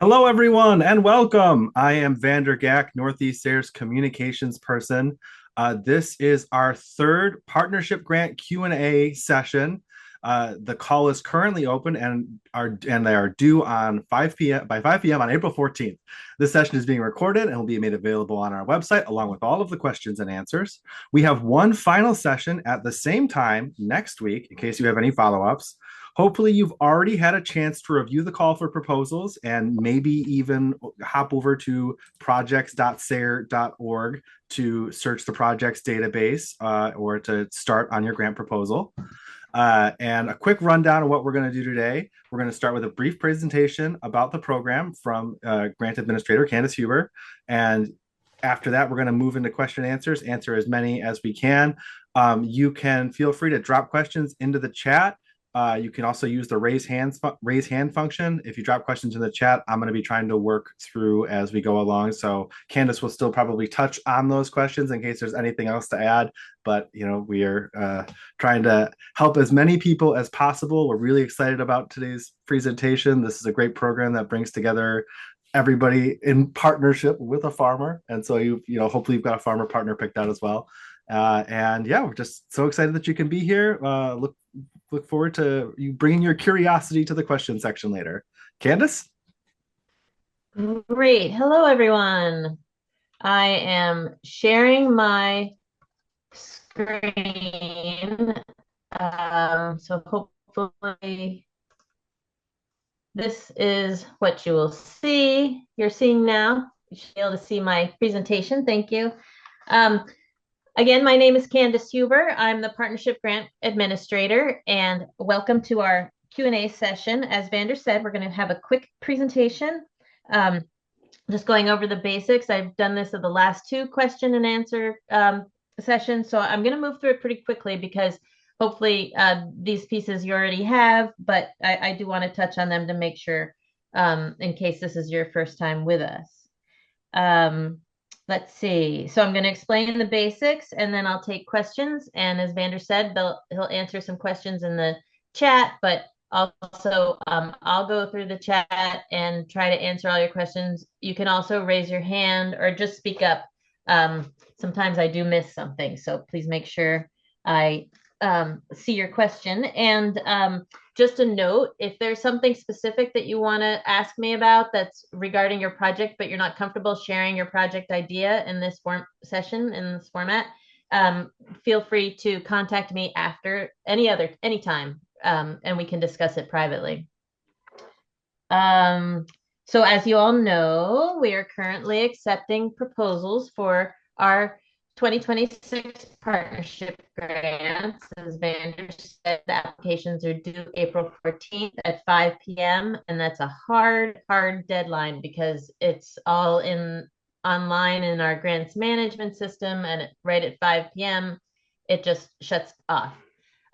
Hello, everyone, and welcome. I am Vander Gack, Northeast Ayres communications person. This is our third partnership grant Q&A session. The call is currently open and they are due on 5 p.m. by 5 p.m. on April 14th. This session is being recorded and will be made available on our website along with all of the questions and answers. We have one final session at the same time next week in case you have any follow-ups. Hopefully, you've already had a chance to review the call for proposals and maybe even hop over to projects.sayer.org to search the projects database or to start on your grant proposal. And a quick rundown of what we're going to do today. We're going to start with a brief presentation about the program from Grant Administrator Candace Huber. And after that, we're going to move into question and answers, answer as many as we can. You can feel free to drop questions into the chat. You can also use the raise hand function. If you drop questions in the chat, I'm going to be trying to work through as we go along. So Candace will still probably touch on those questions in case there's anything else to add. But we are trying to help as many people as possible. We're really excited about today's presentation. This is a great program that brings together everybody in partnership with a farmer, and so hopefully you've got a farmer partner picked out as well. And yeah, we're just so excited that you can be here. Look forward to you bringing your curiosity to the question section later. Candace? Great. Hello, everyone. I am sharing my screen. So hopefully this is what you will see. You're seeing now. You should be able to see my presentation. Thank you. Um, Again, my name is Candace Huber. I'm the Partnership Grant Administrator, and welcome to our Q&A session. As Vander said, we're going to have a quick presentation, just going over the basics. I've done this at the last two question and answer sessions, so I'm going to move through it pretty quickly because hopefully these pieces you already have, but I do want to touch on them to make sure in case this is your first time with us. Let's see. So I'm going to explain the basics and then I'll take questions. And as Vander said, he'll answer some questions in the chat, but also I'll go through the chat and try to answer all your questions. You can also raise your hand or just speak up. Sometimes I do miss something, so please make sure I see your question. And just a note, if there's something specific that you want to ask me about that's regarding your project, but you're not comfortable sharing your project idea in this session, in this format, feel free to contact me after anytime, and we can discuss it privately. So as you all know, we are currently accepting proposals for our 2026 partnership grants. As Vander said, the applications are due April 14th at 5 p.m. And that's a hard deadline because it's all online in our grants management system. And right at 5 p.m., it just shuts off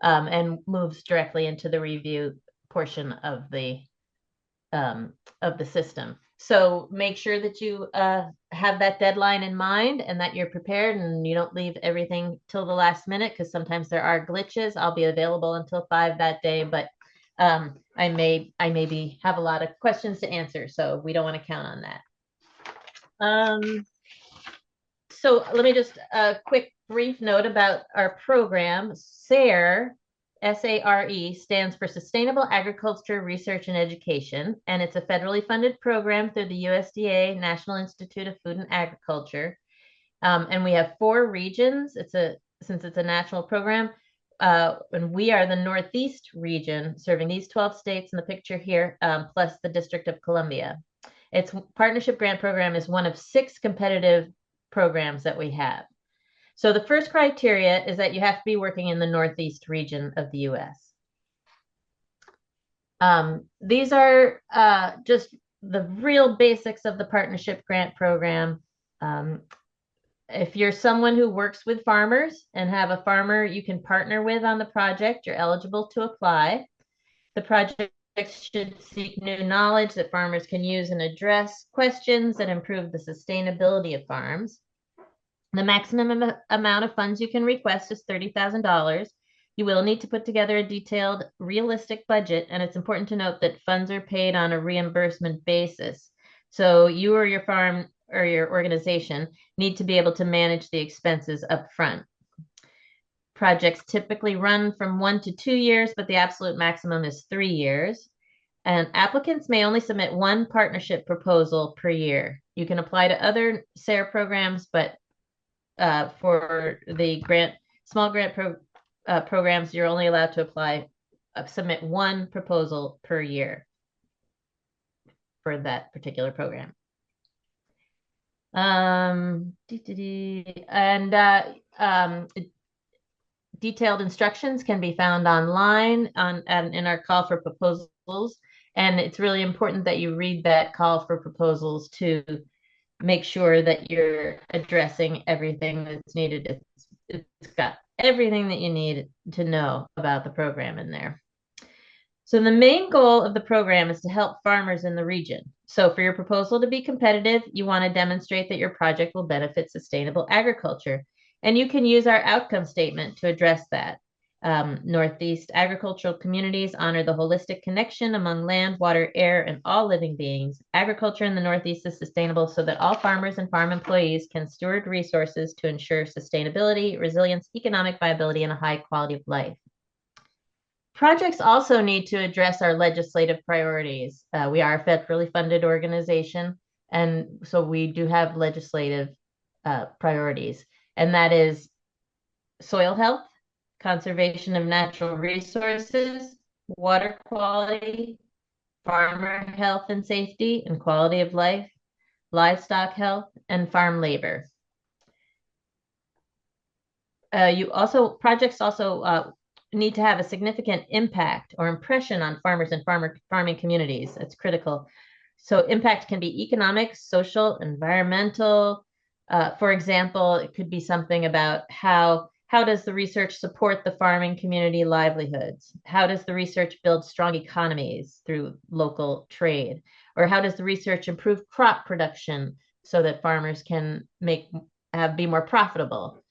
and moves directly into the review portion of the system. So make sure that you have that deadline in mind and that you're prepared and you don't leave everything till the last minute because sometimes there are glitches. I'll be available until 5 that day, but I may have a lot of questions to answer, so we don't want to count on that. So let me just a quick brief note about our program. SARE, SARE stands for Sustainable Agriculture Research and Education, and it's a federally funded program through the USDA National Institute of Food and Agriculture. And we have 4 regions. Since it's a national program, and we are the Northeast region, serving these 12 states in the picture here, plus the District of Columbia. Its partnership grant program is one of 6 competitive programs that we have. So the first criteria is that you have to be working in the Northeast region of the U.S. These are just the real basics of the partnership grant program. If you're someone who works with farmers and have a farmer you can partner with on the project, you're eligible to apply. The project should seek new knowledge that farmers can use and address questions that improve the sustainability of farms. The maximum amount of funds you can request is $30,000. You will need to put together a detailed, realistic budget, and it's important to note that funds are paid on a reimbursement basis. So you or your farm or your organization need to be able to manage the expenses up front. Projects typically run from 1 to 2 years, but the absolute maximum is 3 years. And applicants may only submit one partnership proposal per year. You can apply to other SARE programs, but for the small grant programs, you're only allowed to submit one proposal per year for that particular program. Detailed instructions can be found online in our call for proposals. And it's really important that you read that call for proposals to make sure that you're addressing everything that's needed. It's got everything that you need to know about the program in there. So the main goal of the program is to help farmers in the region. So for your proposal to be competitive, you want to demonstrate that your project will benefit sustainable agriculture. And you can use our outcome statement to address that. Northeast agricultural communities honor the holistic connection among land, water, air, and all living beings. Agriculture in the Northeast is sustainable so that all farmers and farm employees can steward resources to ensure sustainability, resilience, economic viability, and a high quality of life. Projects also need to address our legislative priorities. We are a federally funded organization, and so we do have legislative priorities, and that is soil health, conservation of natural resources, water quality, farmer health and safety and quality of life, livestock health, and farm labor. Projects also need to have a significant impact or impression on farmers and farming communities. That's critical. So impact can be economic, social, environmental. For example, it could be something about how does the research support the farming community livelihoods? How does the research build strong economies through local trade? Or how does the research improve crop production so that farmers can be more profitable?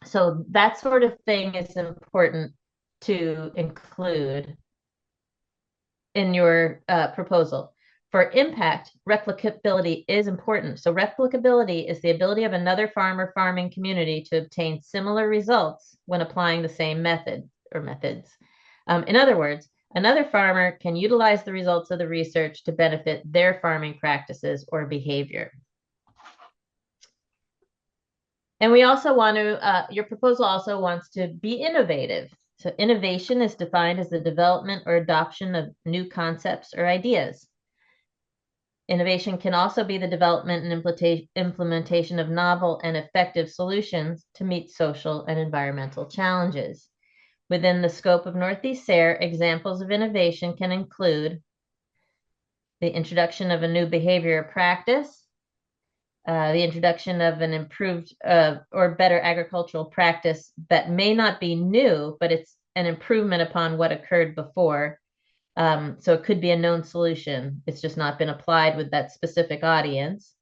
So that sort of thing is important to include in your proposal. For impact, replicability is important. So replicability is the ability of another farm or farming community to obtain similar results when applying the same method or methods. In other words, another farmer can utilize the results of the research to benefit their farming practices or behavior. And we also want to, your proposal also wants to be innovative. So innovation is defined as the development or adoption of new concepts or ideas. Innovation can also be the development and implementation of novel and effective solutions to meet social and environmental challenges. Within the scope of Northeast SARE, examples of innovation can include the introduction of a new behavior or practice, the introduction of an improved or better agricultural practice that may not be new, but it's an improvement upon what occurred before. So it could be a known solution. It's just not been applied with that specific audience.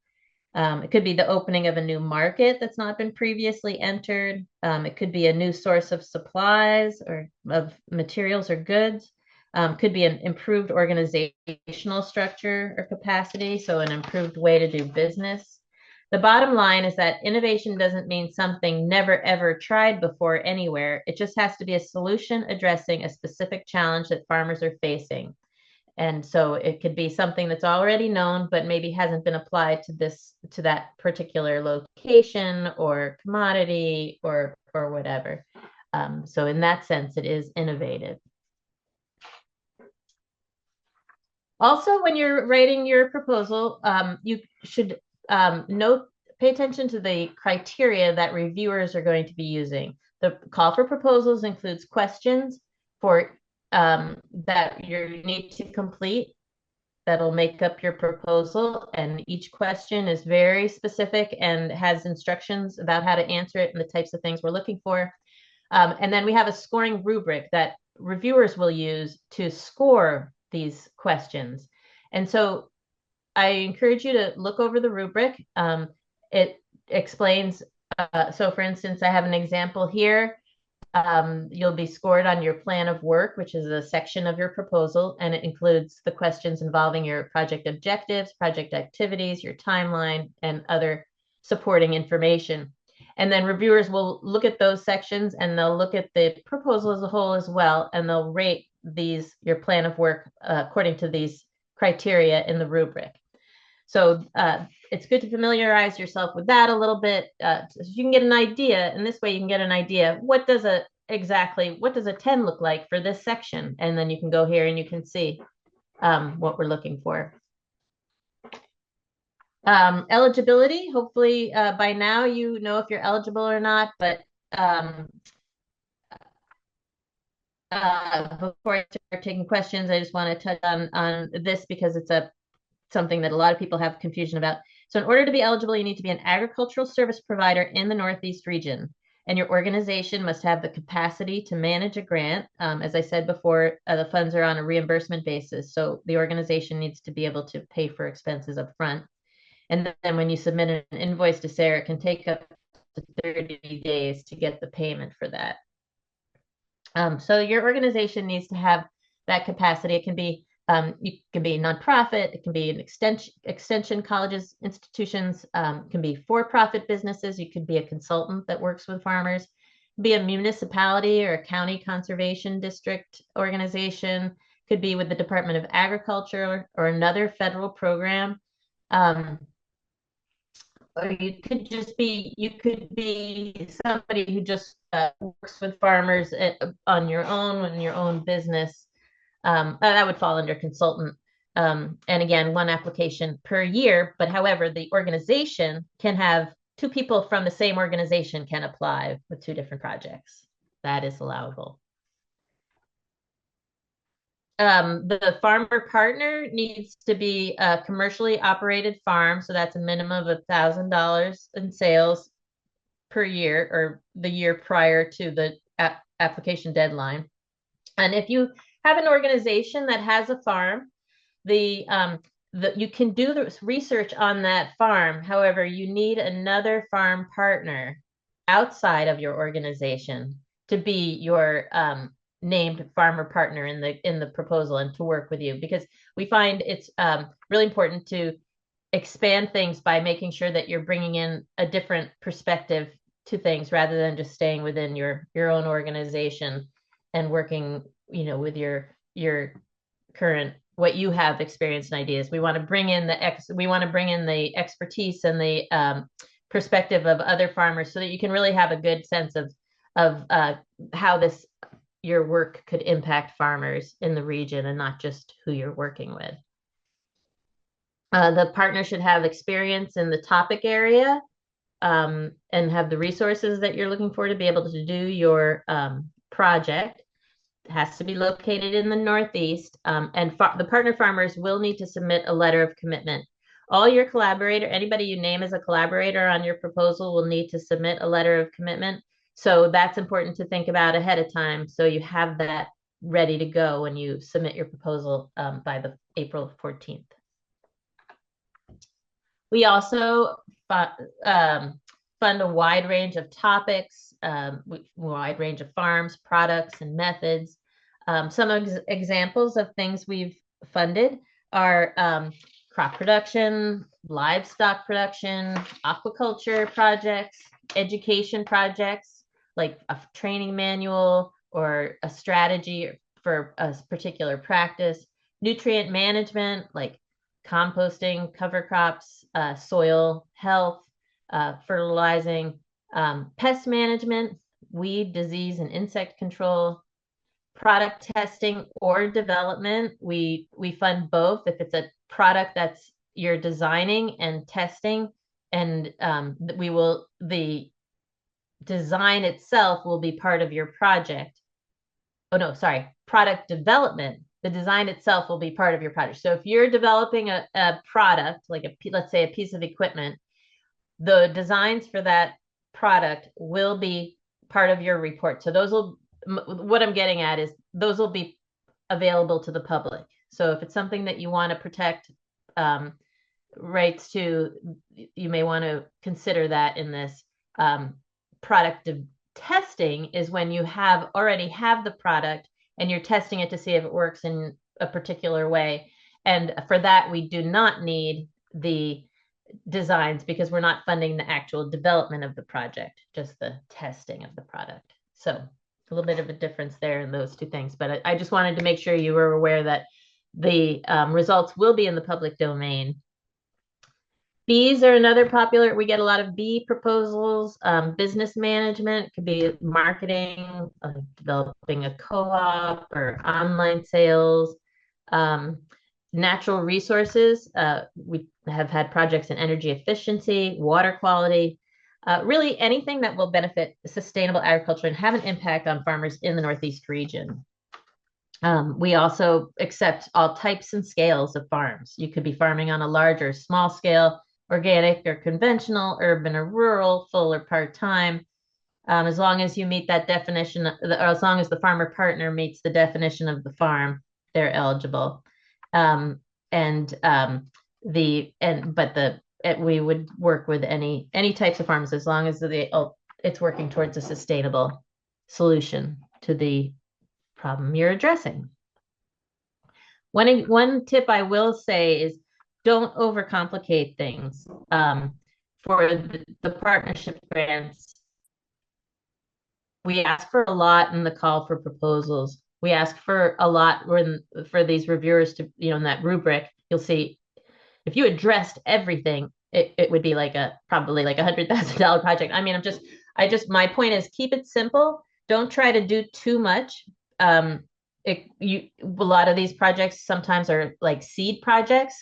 It could be the opening of a new market that's not been previously entered. It could be a new source of supplies or of materials or goods. Could be an improved organizational structure or capacity, so an improved way to do business. The bottom line is that innovation doesn't mean something never ever tried before anywhere. It just has to be a solution addressing a specific challenge that farmers are facing. And so it could be something that's already known, but maybe hasn't been applied to that particular location or commodity or whatever. So in that sense, it is innovative. Also, when you're writing your proposal, you should pay attention to the criteria that reviewers are going to be using. The call for proposals includes questions that you need to complete that'll make up your proposal. And each question is very specific and has instructions about how to answer it and the types of things we're looking for. And then we have a scoring rubric that reviewers will use to score these questions. And so I encourage you to look over the rubric. It explains, so for instance, I have an example here. You'll be scored on your plan of work, which is a section of your proposal, and it includes the questions involving your project objectives, project activities, your timeline, and other supporting information. And then reviewers will look at those sections and they'll look at the proposal as a whole as well, and they'll rate your plan of work according to these criteria in the rubric. So it's good to familiarize yourself with that a little bit, so you can get an idea. And this way you can get an idea, what does a 10 look like for this section? And then you can go here and you can see what we're looking for. Eligibility, hopefully by now you know if you're eligible or not, but before I start taking questions, I just want to touch on this because it's something that a lot of people have confusion about. So in order to be eligible, you need to be an agricultural service provider in the Northeast region, and your organization must have the capacity to manage a grant. As I said before, the funds are on a reimbursement basis, so the organization needs to be able to pay for expenses up front. And then when you submit an invoice to SARE, it can take up to 30 days to get the payment for that. So your organization needs to have that capacity. It can be you can be a nonprofit, it can be an extension colleges, institutions, can be for-profit businesses. You could be a consultant that works with farmers, be a municipality or a county conservation district organization, could be with the Department of Agriculture or another federal program. Or you could be somebody who just works with farmers on your own in your own business. That would fall under consultant. And again, one application per year. But however, the organization can have two people from the same organization can apply with two different projects. That is allowable. The farmer partner needs to be a commercially operated farm. So that's a minimum of $1,000 in sales per year or the year prior to the application deadline. And if you have an organization that has a farm, you can do the research on that farm. However, you need another farm partner outside of your organization to be your named farmer partner in the proposal and to work with you, because we find it's really important to expand things by making sure that you're bringing in a different perspective to things rather than just staying within your own organization and working, with your current what you have experienced and ideas. We want to bring in the expertise and the perspective of other farmers so that you can really have a good sense of how your work could impact farmers in the region and not just who you're working with. The partner should have experience in the topic area and have the resources that you're looking for to be able to do your project. It has to be located in the Northeast, and the partner farmers will need to submit a letter of commitment. All your anybody you name as a collaborator on your proposal will need to submit a letter of commitment. So that's important to think about ahead of time, so you have that ready to go when you submit your proposal by the April 14th. We also fund a wide range of topics, wide range of farms, products, and methods. Some examples of things we've funded are crop production, livestock production, aquaculture projects, education projects, like a training manual or a strategy for a particular practice, nutrient management, like composting, cover crops, soil health, fertilizing, pest management, weed, disease, and insect control, product testing or development. We fund both. If it's a product that's you're designing and testing, and the design itself will be part of your project. Oh no, sorry, product development. The design itself will be part of your project. So if you're developing a product, like let's say a piece of equipment, the designs for that product will be part of your report. So what I'm getting at is those will be available to the public. So if it's something that you want to protect rights to, you may want to consider that in this product testing is when you already have the product and you're testing it to see if it works in a particular way. And for that, we do not need the designs because we're not funding the actual development of the project, just the testing of the product. So a little bit of a difference there in those two things. But I just wanted to make sure you were aware that the results will be in the public domain. Bees are another popular, we get a lot of bee proposals. Business management could be marketing, developing a co-op or online sales. Um, Natural resources, we have had projects in energy efficiency, water quality, really anything that will benefit sustainable agriculture and have an impact on farmers in the Northeast region. We also accept all types and scales of farms. You could be farming on a large or small scale, organic or conventional, urban or rural, full or part-time. As long as you meet that definition, or as long as the farmer partner meets the definition of the farm, they're eligible. Um, and we would work with any types of farms as long as it's working towards a sustainable solution to the problem you're addressing. One tip I will say is don't overcomplicate things. For the partnership grants, we ask for a lot in the call for proposals. We ask for a lot for these reviewers to, in that rubric, you'll see if you addressed everything, it would be probably like $100,000 project. I mean, my point is keep it simple. Don't try to do too much. A lot of these projects sometimes are like seed projects,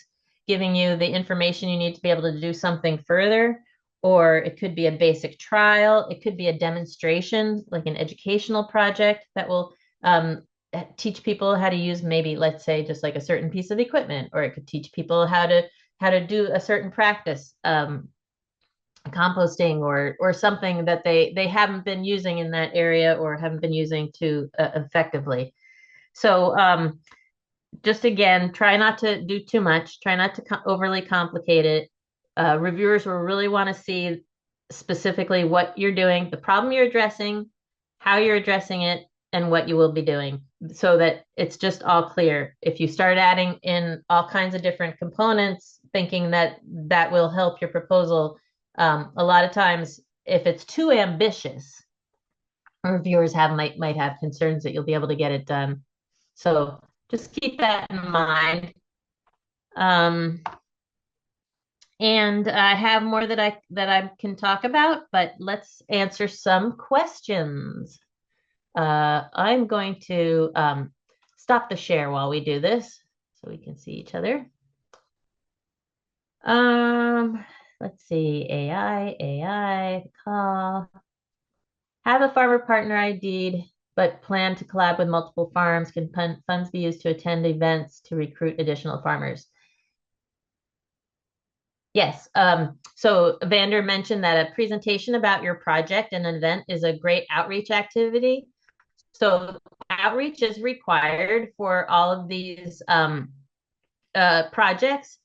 giving you the information you need to be able to do something further. Or it could be a basic trial. It could be a demonstration, like an educational project that will teach people how to use maybe, let's say, just like a certain piece of equipment, or it could teach people how to do a certain practice, composting or something that they haven't been using in that area or haven't been using too effectively. So just again, try not to do too much. Try not to overly complicate it. Reviewers will really want to see specifically what you're doing, the problem you're addressing, how you're addressing it, and what you will be doing so that it's just all clear. If you start adding in all kinds of different components, thinking that will help your proposal, a lot of times, if it's too ambitious, reviewers might have concerns that you'll be able to get it done. So just keep that in mind. And I have more that I can talk about, but let's answer some questions. I'm going to stop the share while we do this so we can see each other. Let's see, AI, call. Have a farmer partner ID'd, but plan to collab with multiple farms. Can funds be used to attend events to recruit additional farmers? Yes. So Vander mentioned that a presentation about your project and an event is a great outreach activity. So outreach is required for all of these projects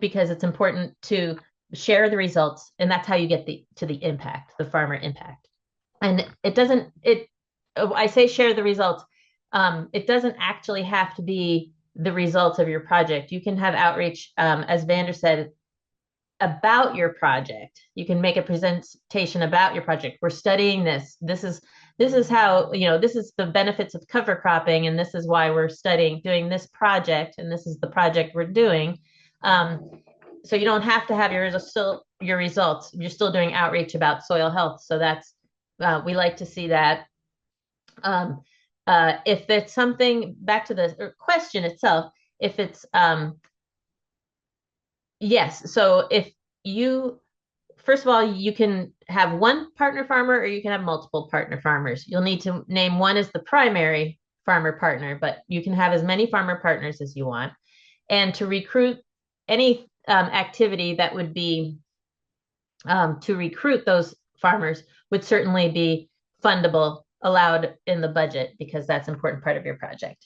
because it's important to share the results, and that's how you get to the impact, the farmer impact. And I say share the results. It doesn't actually have to be the results of your project. You can have outreach, as Vander said, about your project. You can make a presentation about your project. We're studying this. This is how, this is the benefits of cover cropping, and this is why we're doing this project, and this is the project we're doing. So you don't have to have your results. You're still doing outreach about soil health. So that's, we like to see that. If it's something, back to the question itself, if it's, yes. So first of all, you can have one partner farmer or you can have multiple partner farmers. You'll need to name one as the primary farmer partner, but you can have as many farmer partners as you want. And to recruit any activity that would be to recruit those farmers would certainly be fundable, allowed in the budget, because that's an important part of your project.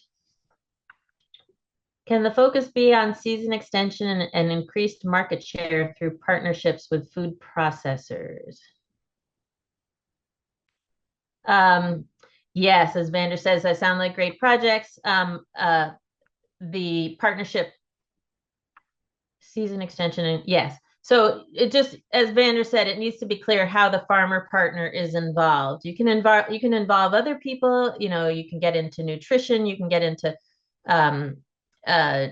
Can the focus be on season extension and increased market share through partnerships with food processors? Um, yes, as Vander says, that sound like great projects. The partnership season extension, and yes. So it just, as Vander said, it needs to be clear how the farmer partner is involved. You can involve other people. You can get into nutrition. You can get into um, uh,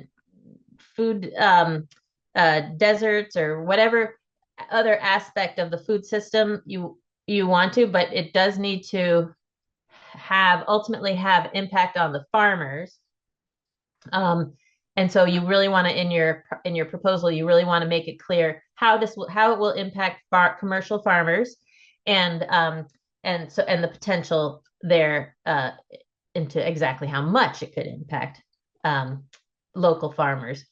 food deserts or whatever other aspect of the food system you want to, but it does need to have ultimately have impact on the farmers. Um, and so you really want to in your proposal, you really want to make it clear how it will impact commercial farmers, and the potential there into exactly how much it could impact um, local farmers,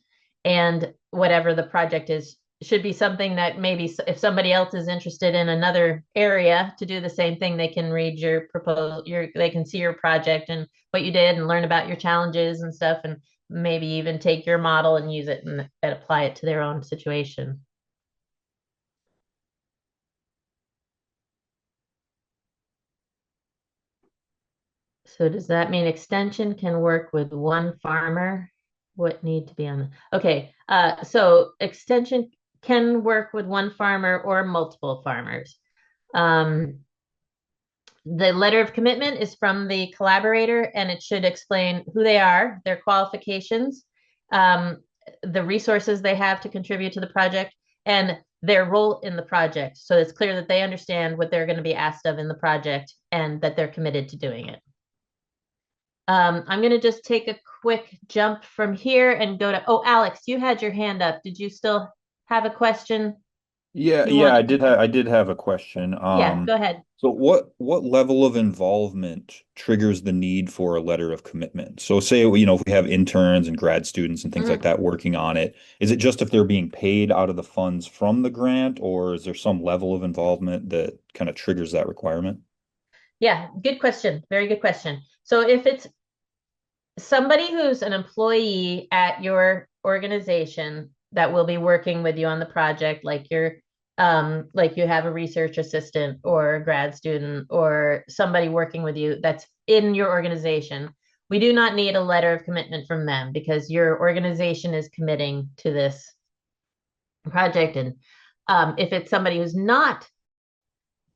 and whatever the project is should be something that maybe if somebody else is interested in another area to do the same thing, they can read your proposal, they can see your project and what you did and learn about your challenges and stuff, and maybe even take your model and use it and apply it to their own situation. So does that mean extension can work with one farmer? What need to be on the, okay, so extension can work with one farmer or multiple farmers. Um, the letter of commitment is from the collaborator, and it should explain who they are, their qualifications, um, the resources they have to contribute to the project, and their role in the project. So it's clear that they understand what they're going to be asked of in the project and that they're committed to doing it. I'm going to just take a quick jump from here and go to, oh, Alex, you had your hand up. Did you still have a question Yeah, you yeah, wanted to ask? I did have a question. Yeah, go ahead. So what level of involvement triggers the need for a letter of commitment? So say, if we have interns and grad students and things like Mhm. that working on it, is it just if they're being paid out of the funds from the grant, or is there some level of involvement that kind of triggers that requirement? Yeah, good question. Very good question. So if it's somebody who's an employee at your organization that will be working with you on the project, like you have a research assistant or a grad student or somebody working with you that's in your organization, we do not need a letter of commitment from them because your organization is committing to this project. And if it's somebody who's not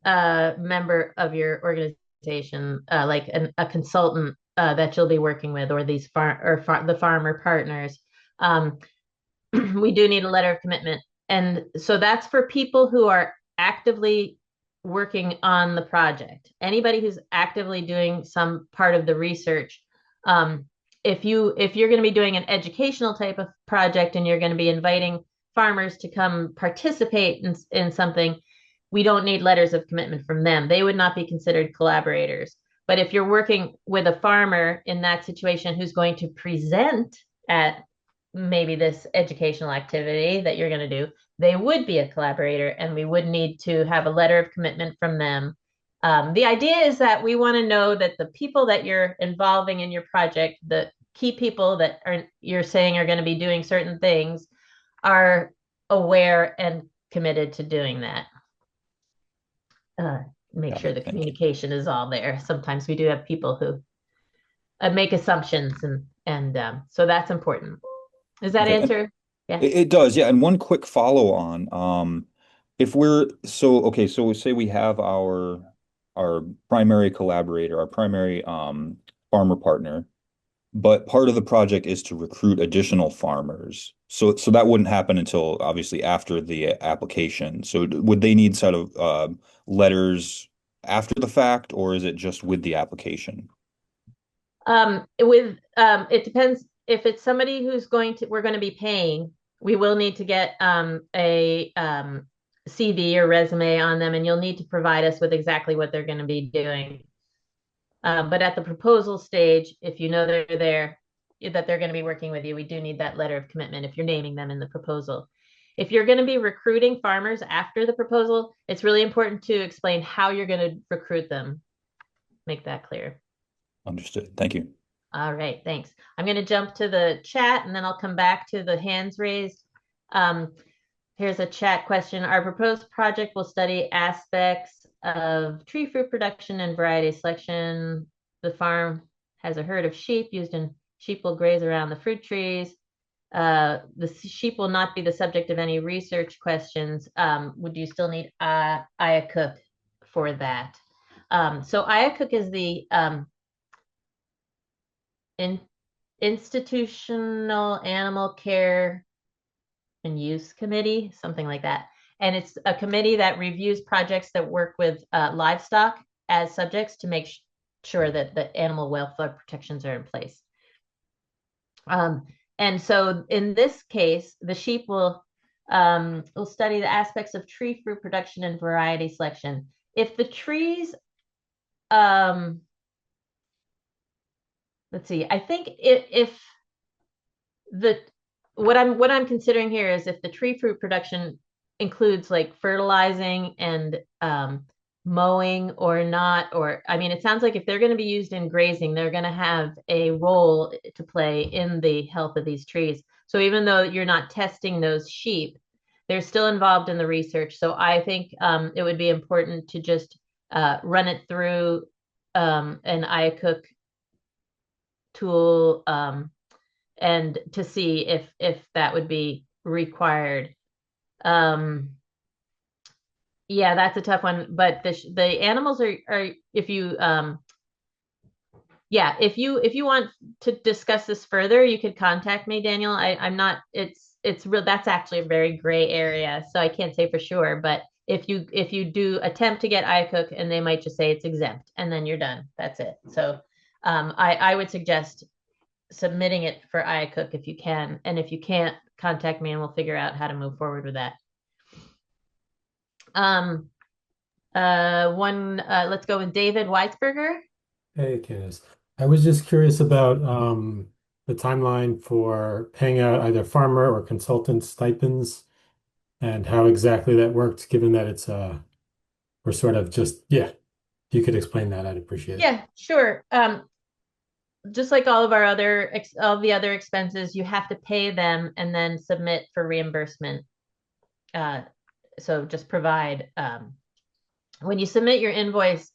a member of your organization, like a consultant that you'll be working with, or the farmer partners, um, we do need a letter of commitment. And so that's for people who are actively working on the project. Anybody who's actively doing some part of the research. Um, if you're going to be doing an educational type of project and you're going to be inviting farmers to come participate in something, we don't need letters of commitment from them. They would not be considered collaborators. But if you're working with a farmer in that situation who's going to present at maybe this educational activity that you're going to do, they would be a collaborator, and we would need to have a letter of commitment from them. The idea is that we want to know that the people that you're involving in your project, the key people that are you're saying are going to be doing certain things, are aware and committed to doing that. Uh, Make Got sure it. the Thank you. communication is all there. Sometimes we do have people who make assumptions, and so that's important. Does that Okay. And answer? Yeah. it does, yeah. And one quick follow on. If we're so okay, so say we have our primary collaborator, our primary farmer partner. But part of the project is to recruit additional farmers. So that wouldn't happen until obviously after the application. So would they need sort of letters after the fact, or is it just with the application? It depends if it's somebody we're going to be paying, we will need to get a CV or resume on them, and you'll need to provide us with exactly what they're going to be doing. But at the proposal stage, if you know they're there, that they're going to be working with you, we do need that letter of commitment if you're naming them in the proposal. If you're going to be recruiting farmers after the proposal, it's really important to explain how you're going to recruit them. Make that clear. Understood. Thank you. All right, thanks. I'm going to jump to the chat and then I'll come back to the hands raised. Um, Here's a chat question. Our proposed project will study aspects of tree fruit production and variety selection. The farm has a herd of sheep used in sheep will graze around the fruit trees. The sheep will not be the subject of any research questions. Would you still need IACUC for that? So IACUC is the Institutional Animal Care and Use Committee, something like that. And it's a committee that reviews projects that work with livestock as subjects to make sure that the animal welfare protections are in place. And so in this case, the sheep will study the aspects of tree fruit production and variety selection. If the trees, let's see, I think if the what I'm considering here is if the tree fruit production includes like fertilizing and mowing or not, or I mean, it sounds like if they're going to be used in grazing, they're going to have a role to play in the health of these trees. So even though you're not testing those sheep, they're still involved in the research. So I think it would be important to just run it through an IACUC tool and to see if that would be required. Yeah, that's a tough one. But the animals are if you yeah, if you want to discuss this further, you could contact me, Daniel. I'm not it's real that's actually a very gray area, so I can't say for sure. But if you do attempt to get IACUC and they might just say it's exempt and then you're done. That's it. So I would suggest submitting it for IACUC if you can. And if you can't, contact me and we'll figure out how to move forward with that. Let's go with David Weisberger. Hey, Candace. I was just curious about the timeline for paying out either farmer or consultant stipends and how exactly that worked, given that it's we're sort of just, yeah, if you could explain that, I'd appreciate it. Yeah, sure. Just like all of our all the other expenses, you have to pay them and then submit for reimbursement. So just provide when you submit your invoice,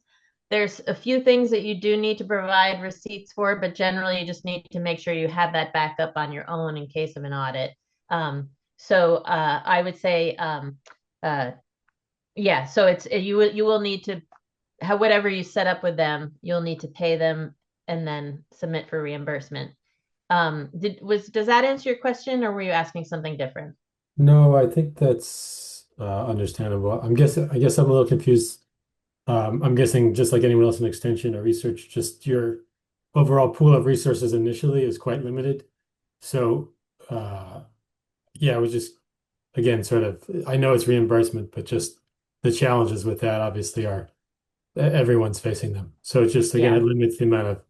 there's a few things that you do need to provide receipts for, but generally you just need to make sure you have that backup on your own in case of an audit. So I would say, yeah, so you will need to have whatever you set up with them, you'll need to pay them and then submit for reimbursement. Does that answer your question, or were you asking something different? No, I think that's understandable. I guess I'm a little confused. I'm guessing just like anyone else in extension or research, just your overall pool of resources initially is quite limited. So, yeah, I was just, again, sort of, I know it's reimbursement, but just the challenges with that obviously are everyone's facing them. So it's just, again, Yeah. it limits the amount of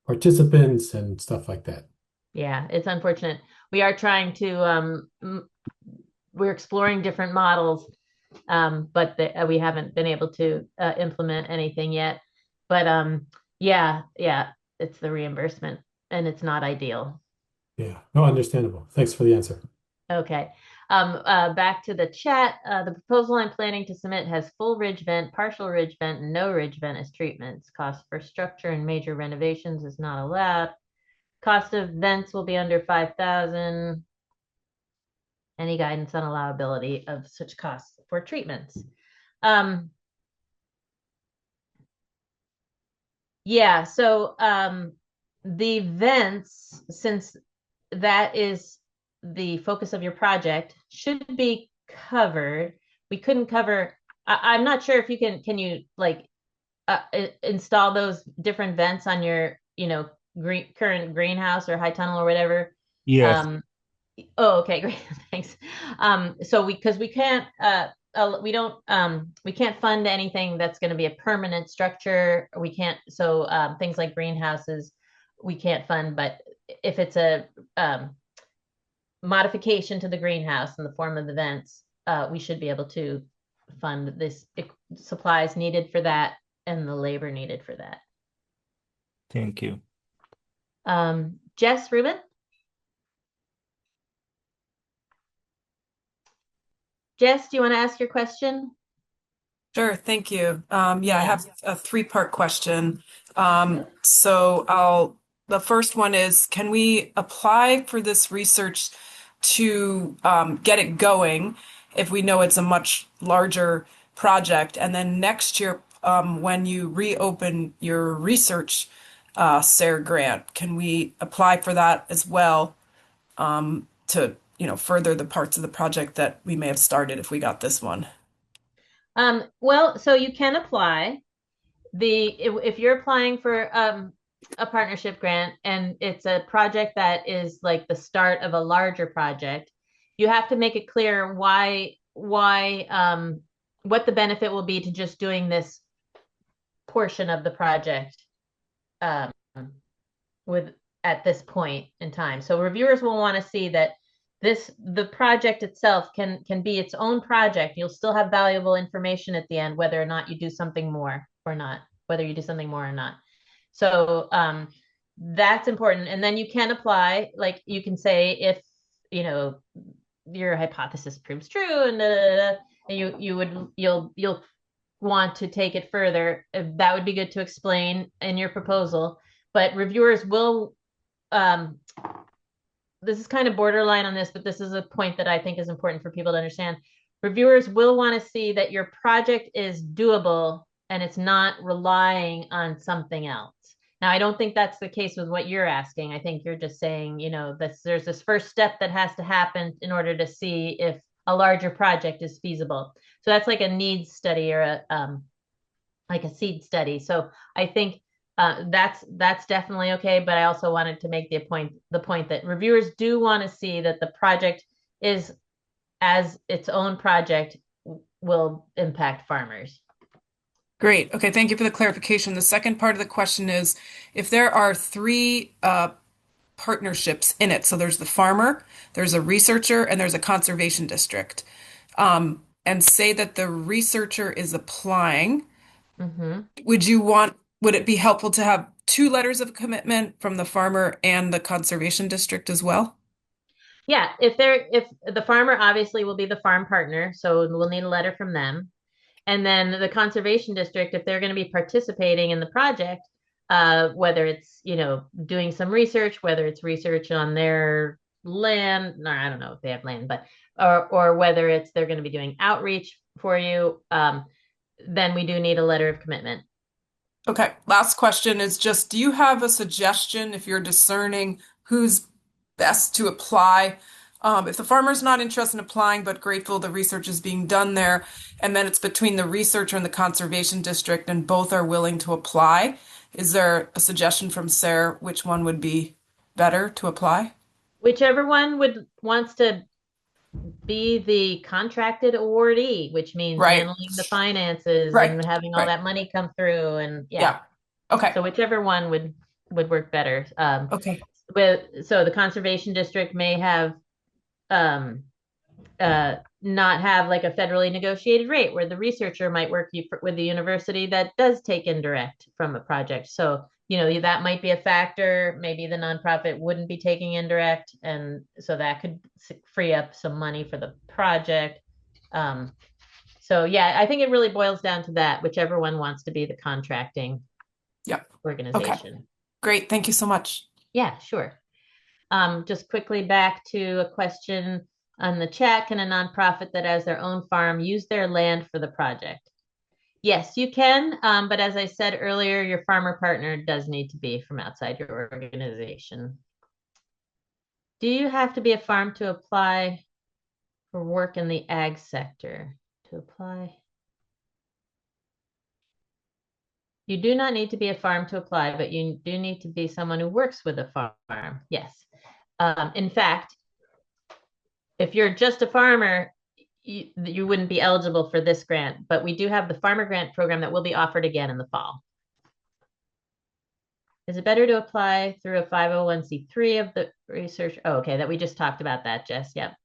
participants and stuff like that. Yeah, it's unfortunate. We are trying to we're exploring different models, but we haven't been able to implement anything yet. But yeah, it's the reimbursement, and it's not ideal. Yeah, no, understandable. Thanks for the answer. Okay. Back to the chat. The proposal I'm planning to submit has full ridge vent, partial ridge vent, and no ridge vent as treatments. Cost for structure and major renovations is not allowed. Cost of vents will be under 5,000. Any guidance on allowability of such costs for treatments? Yeah, so the vents, since that is the focus of your project, should be covered. We couldn't cover, I'm not sure if you can you like install those different vents on your, current greenhouse or high tunnel or whatever. Yes. Oh, okay, great. Thanks. So because we can't we can't fund anything that's going to be a permanent structure. We can't, so things like greenhouses we can't fund, but if it's a modification to the greenhouse in the form of the vents, we should be able to fund this supplies needed for that and the labor needed for that. Thank you. Jess Rubin. Jess, do you want to ask your question? Sure, thank you. I Yeah. have a three-part question. The first one is, can we apply for this research to get it going if we know it's a much larger project? And then next year, when you reopen your research SARE grant, can we apply for that as well to, further the parts of the project that we may have started if we got this one? Well, so you can apply. If you're applying for a partnership grant and it's a project that is like the start of a larger project, you have to make it clear why what the benefit will be to just doing this portion of the project um, with at this point in time. So reviewers will want to see that the project itself can be its own project. You'll still have valuable information at the end, whether or not you do something more or not, whether you do something more or not. So that's important. And then you can apply, like you can say if your hypothesis proves true and you'll want to take it further. That would be good to explain in your proposal. But reviewers will this is kind of borderline on this, but this is a point that I think is important for people to understand. Reviewers will want to see that your project is doable and it's not relying on something else. Now, I don't think that's the case with what you're asking. I think you're just saying, there's this first step that has to happen in order to see if a larger project is feasible. So that's like a needs study or like a seed study. So I think that's definitely okay. But I also wanted to make the point that reviewers do want to see that the project is as its own project will impact farmers. Great. Okay, thank you for the clarification. The second part of the question is if there are three partnerships in it, so there's the farmer, there's a researcher, and there's a conservation district, and say that the researcher is applying, would it be helpful to have two letters of commitment from the farmer and the conservation district as well? Yeah, if the farmer obviously will be the farm partner, so we'll need a letter from them. And then the conservation district, if they're going to be participating in the project, whether it's, doing some research, whether it's research on their land, no, I don't know if they have land, but, or whether it's they're going to be doing outreach for you, then we do need a letter of commitment. Okay, last question is just, do you have a suggestion if you're discerning who's best to apply? If the farmer's not interested in applying but grateful the research is being done there, and then it's between the researcher and the conservation district and both are willing to apply, is there a suggestion from Sarah which one would be better to apply? Whichever one wants to be the contracted awardee, which means Right. handling the finances Right. and having all Right. that money come through. And Yeah. Okay. So whichever one would work better. Okay. So the conservation district may have not have like a federally negotiated rate where the researcher might work with the university that does take indirect from a project. So, that might be a factor. Maybe the nonprofit wouldn't be taking indirect. And so that could free up some money for the project. So yeah, I think it really boils down to that, whichever one wants to be the contracting organization. Okay. Great. Thank you so much. Yeah, sure. Just quickly back to a question on the chat. Can a nonprofit that has their own farm use their land for the project? Yes, you can. But as I said earlier, your farmer partner does need to be from outside your organization. Do you have to be a farm to apply for work in the ag sector? To apply? You do not need to be a farm to apply, but you do need to be someone who works with a farm. Yes. In fact, if you're just a farmer, you wouldn't be eligible for this grant, but we do have the farmer grant program that will be offered again in the fall. Is it better to apply through a 501c3 of the research? Oh, okay, that we just talked about that, Jess. Yep.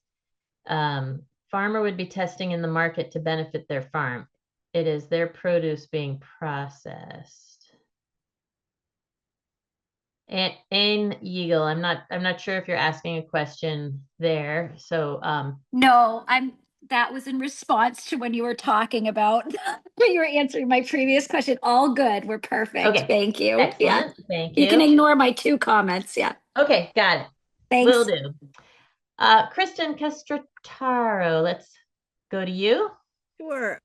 Farmer would be testing in the market to benefit their farm. It is their produce being processed. Anne Yeagle, I'm not sure if you're asking a question there. So No, I'm that was in response to when you were talking about when you were answering my previous question. All good. We're perfect. Okay. Thank you. Yeah. Excellent. Thank You can you. ignore my 2 comments. Yeah. Okay, got it. Thanks. Will do. Kristen Castrataro, let's go to you. Sure.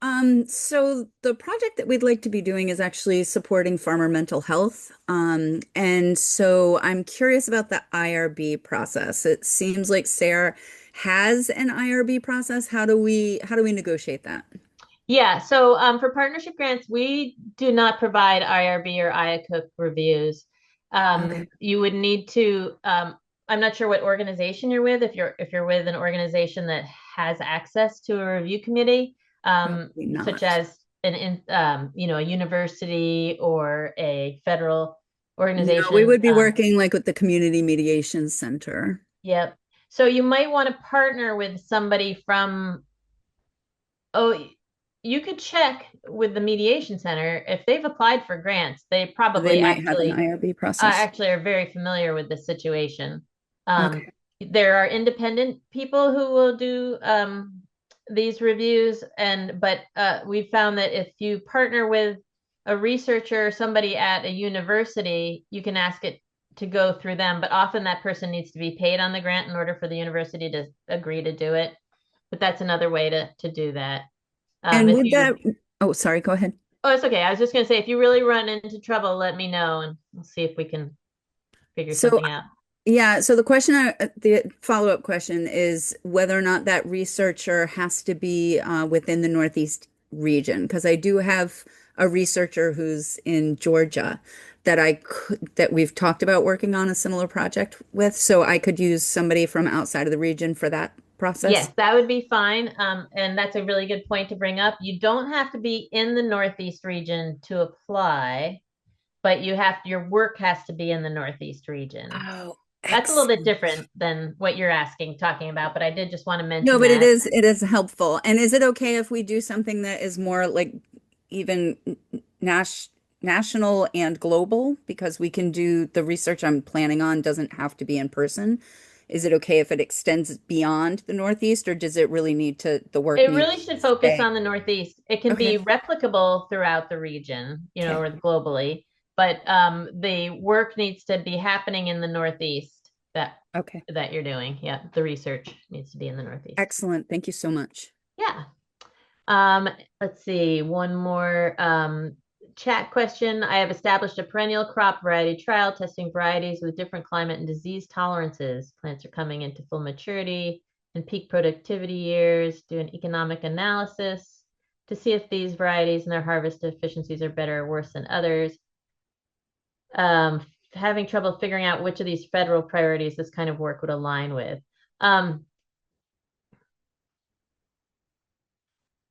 So the project that we'd like to be doing is actually supporting farmer mental health. And so I'm curious about the IRB process. It seems like Sarah has an IRB process. How do we negotiate that? Yeah, so for partnership grants, we do not provide IRB or IACUC reviews. Okay. You would need to, I'm not sure what organization you're with. If you're with an organization that has access to a review committee, Probably not. such as a university or a federal No, organization. we would be working like with the Community Mediation Center. Yep. So you might want to partner with somebody from, you could check with the mediation center if they've applied for grants. They So probably they might have an IRB process. actually are very familiar with the situation. Okay. There are independent people who will do these reviews, but we found that if you partner with a researcher or somebody at a university, you can ask it to go through them, but often that person needs to be paid on the grant in order for the university to agree to do it. But that's another way to do that. And with that, oh, sorry, go ahead. Oh, it's okay. I was just going to say, if you really run into trouble, let me know and we'll see if we can figure something out. Yeah, so the follow-up question is whether or not that researcher has to be within the Northeast region, because I do have a researcher who's in Georgia that we've talked about working on a similar project with, so I could use somebody from outside of the region for that process. Yes, that would be fine. And that's a really good point to bring up. You don't have to be in the Northeast region to apply, but your work has to be in the Northeast region. Oh, that's a little bit excellent. different than what you're talking about, but I did just want to mention No, but that. it is helpful. And is it okay if we do something that is more like even national and global? Because we can do the research I'm planning on doesn't have to be in person. Is it okay if it extends beyond the Northeast, or does it really need to, the work It needs really should focus stay? on the Northeast. It can Okay. be replicable throughout the region, Okay. or globally, but the work needs to be happening in the Northeast Okay. that you're doing. Yeah, the research needs to be in the Northeast. Excellent. Thank you so much. Yeah. Let's see, one more chat question. I have established a perennial crop variety trial, testing varieties with different climate and disease tolerances. Plants are coming into full maturity and peak productivity years. Do an economic analysis to see if these varieties and their harvest efficiencies are better or worse than others. Having trouble figuring out which of these federal priorities this kind of work would align with.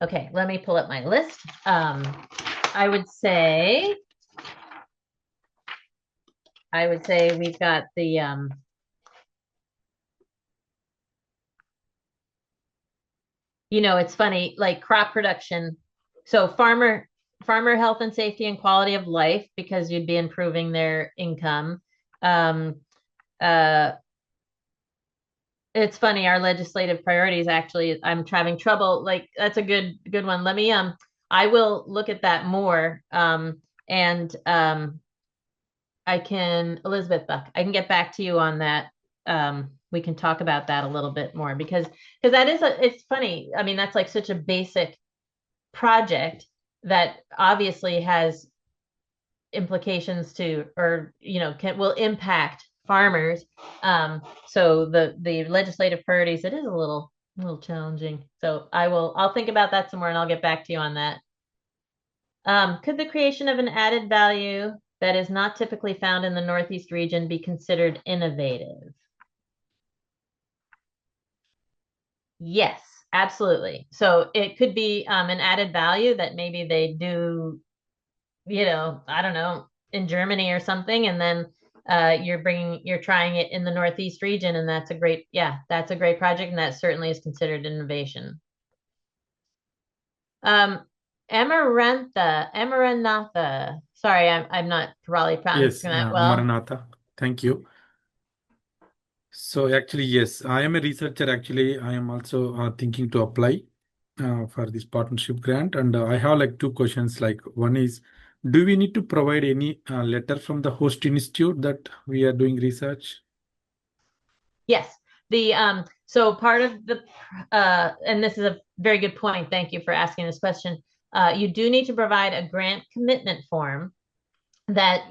Okay, let me pull up my list. I would say we've got the it's funny, like crop production. So farmer health and safety and quality of life, because you'd be improving their income. It's funny, our legislative priorities, actually, I'm having trouble. Like, that's a good one. Let me I will look at that more. And Elizabeth Buck, I can get back to you on that. We can talk about that a little bit more because that it's funny. I mean, that's like such a basic project that obviously has implications will impact farmers. So the legislative priorities, it is a little challenging. So I'll think about that some more and I'll get back to you on that. Could the creation of an added value that is not typically found in the Northeast region be considered innovative? Yes, absolutely. So it could be an added value that maybe they do, I don't know, in Germany or something, and then you're trying it in the Northeast region, and that's a great project, and that certainly is considered innovation. Amaranatha. Sorry, I'm not probably pronouncing that well. Maranatha. Thank you. So actually, yes, I am a researcher. Actually, I am also thinking to apply. for this partnership grant. And I have like two questions. Like one is, do we need to provide any letter from the host institute that we are doing research? Yes. So part of the and this is a very good point. Thank you for asking this question. You do need to provide a grant commitment form that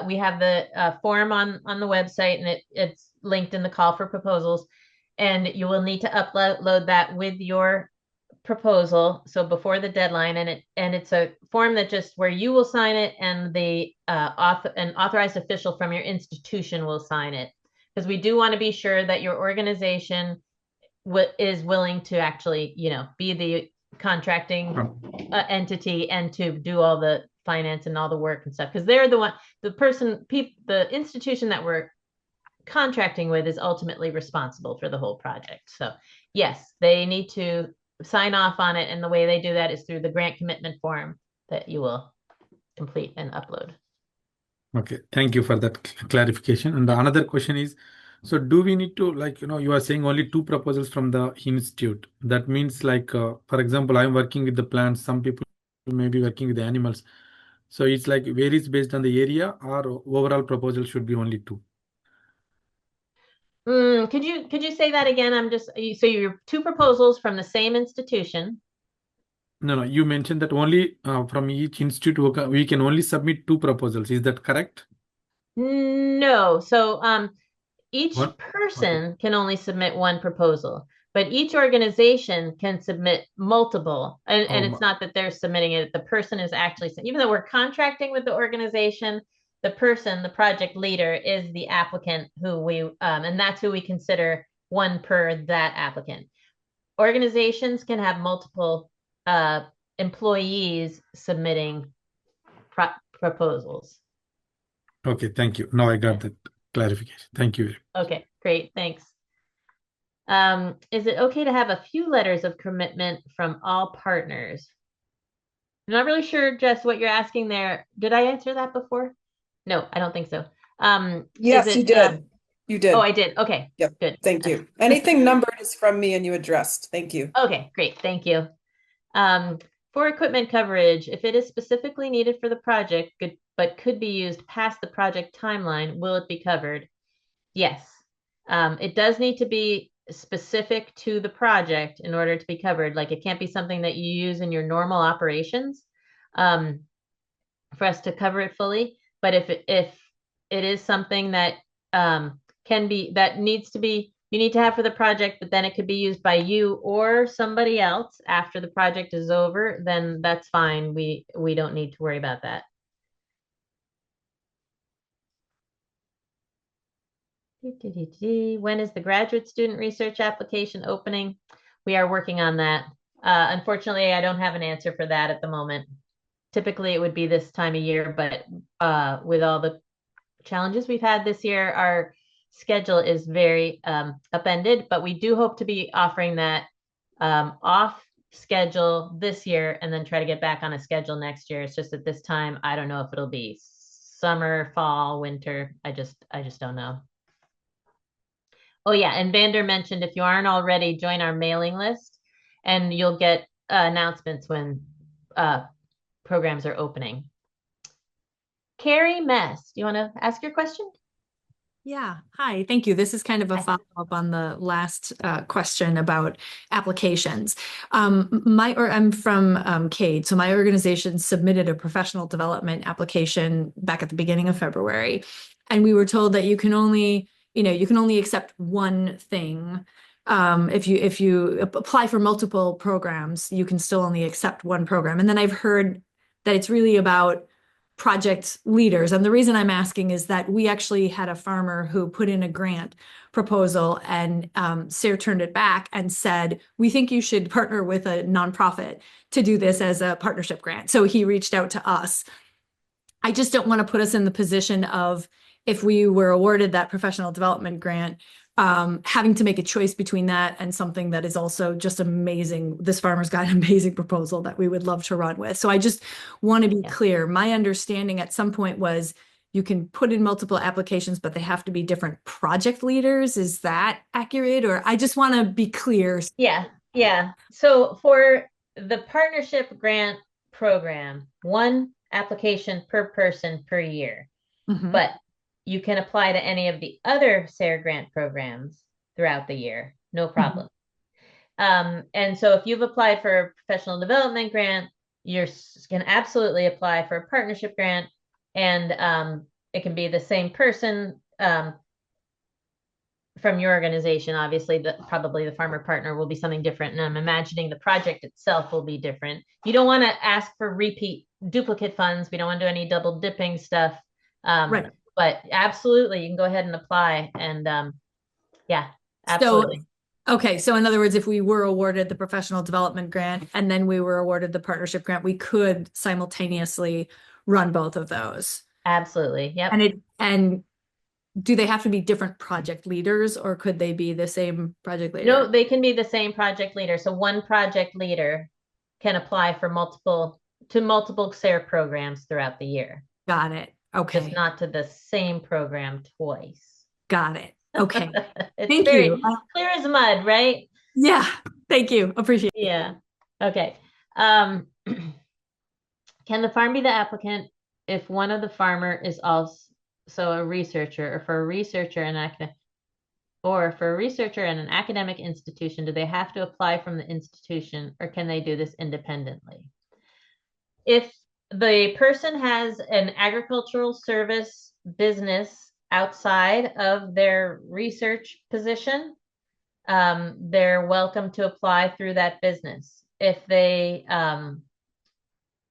we have the form on the website, and it's linked in the call for proposals, and you will need to upload that with your proposal, so before the deadline, and it's a form that just where you will sign it, and an authorized official from your institution will sign it, because we do want to be sure that your organization is willing to actually, be the contracting entity and to do all the finance and all the work and stuff, because they're the institution that we're contracting with is ultimately responsible for the whole project. So yes, they need to sign off on it, and the way they do that is through the grant commitment form that you will complete and upload. Okay, thank you for that clarification. And the another question is, so do we need to, like, you are saying only two proposals from the institute. That means like, for example, I'm working with the plants, some people may be working with the animals. So it's like varies based on the area, or overall proposal should be only two. Could you say that again? So you're two proposals from the same institution. No, you mentioned that only from each institute we can only submit two proposals. Is that correct? No. So each One? person can only submit one proposal, but each organization can submit multiple. And it's not that they're submitting it, the person is actually, even though we're contracting with the organization, the project leader is the applicant and that's who we consider one per that applicant. Organizations can have multiple employees submitting proposals. Okay, thank you. Now I got that clarification. Thank you. Okay, great, thanks. Is it okay to have a few letters of commitment from all partners? I'm not really sure, Jess, what you're asking there. Did I answer that before? No, I don't think so. Yes, you did. You did. Oh, I did. Okay. Yep. Good. Thank you. Anything numbered is from me and you addressed. Thank you. Okay, great. Thank you. For equipment coverage, if it is specifically needed for the project, but could be used past the project timeline, will it be covered? Yes. It does need to be specific to the project in order to be covered. Like, it can't be something that you use in your normal operations for us to cover it fully. But if it is something that you need to have for the project, but then it could be used by you or somebody else after the project is over, then that's fine. We don't need to worry about that. When is the graduate student research application opening? We are working on that. Unfortunately, I don't have an answer for that at the moment. Typically, it would be this time of year, but with all the challenges we've had this year, our schedule is very upended, but we do hope to be offering that off schedule this year and then try to get back on a schedule next year. It's just at this time, I don't know if it'll be summer, fall, winter. I just don't know. Oh yeah, and Vander mentioned, if you aren't already, join our mailing list and you'll get announcements when programs are opening. Carrie Mess, do you want to ask your question? Yeah. Hi. Thank you. This is kind of a follow-up on the last question about applications. I'm from CADE, so my organization submitted a professional development application back at the beginning of February, and we were told that you can only accept one thing. If you apply for multiple programs, you can still only accept one program. And then I've heard that it's really about project leaders. And the reason I'm asking is that we actually had a farmer who put in a grant proposal, and SARE turned it back and said, we think you should partner with a nonprofit to do this as a partnership grant. So he reached out to us. I just don't want to put us in the position of, if we were awarded that professional development grant, having to make a choice between that and something that is also just amazing. This farmer's got an amazing proposal that we would love to run with. So I just want to be clear. My understanding at some point was you can put in multiple applications, but they have to be different project leaders. Is that accurate? Or I just want to be clear. Yeah. So for the partnership grant program, one application per person per year, Mhm. but you can apply to any of the other SARE grant programs throughout the year, no problem. And so if you've applied for a professional development grant, you can absolutely apply for a partnership grant, and it can be the same person from your organization. Obviously, probably the farmer partner will be something different, and I'm imagining the project itself will be different. You don't want to ask for repeat duplicate funds. We don't want to do any double dipping stuff. Right. But absolutely, you can go ahead and apply, and yeah, absolutely. Okay, so in other words, if we were awarded the professional development grant and then we were awarded the partnership grant, we could simultaneously run both of those. Absolutely. Yep. And do they have to be different project leaders, or could they be the same project leader? No, they can be the same project leader. So one project leader can apply for multiple SARE programs throughout the year. Got it. Just Okay. not to the same program twice. Got it. Okay. It's Thank very you. clear as mud, right? Yeah. Thank you. Appreciate it. Yeah. Okay. Can the farm be the applicant if one of the farmer is also a researcher, or for a researcher and an academic institution, do they have to apply from the institution, or can they do this independently? If the person has an agricultural service business outside of their research position, they're welcome to apply through that business. If they are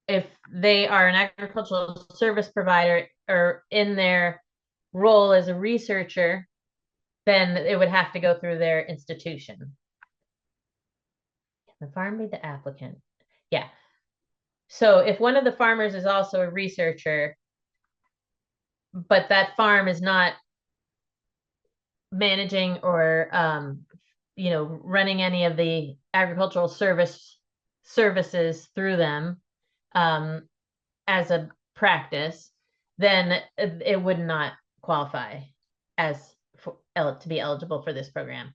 an agricultural service provider or in their role as a researcher, then it would have to go through their institution. Can the farm be the applicant? Yeah. So if one of the farmers is also a researcher, but that farm is not managing or running any of the agricultural services through them as a practice, then it would not qualify to be eligible for this program.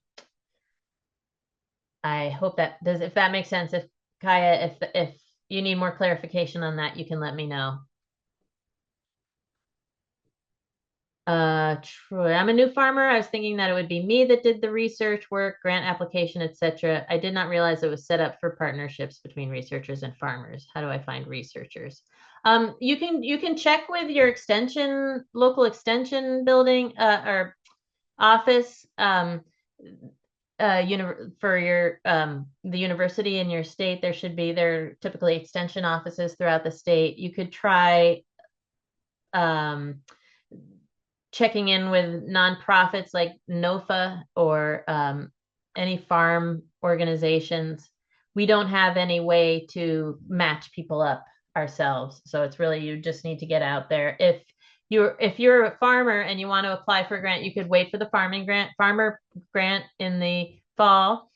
I hope if that makes sense. If Kaya, if you need more clarification on that, you can let me know. Troy, I'm a new farmer. I was thinking that it would be me that did the research work, grant application, etc. I did not realize it was set up for partnerships between researchers and farmers. How do I find researchers? You can check with your local extension building or office for your the university in your state. There are typically extension offices throughout the state. You could try checking in with nonprofits like NOFA or any farm organizations. We don't have any way to match people up ourselves, so it's really, you just need to get out there. If you're a farmer and you want to apply for a grant, you could wait for the farmer grant in the fall.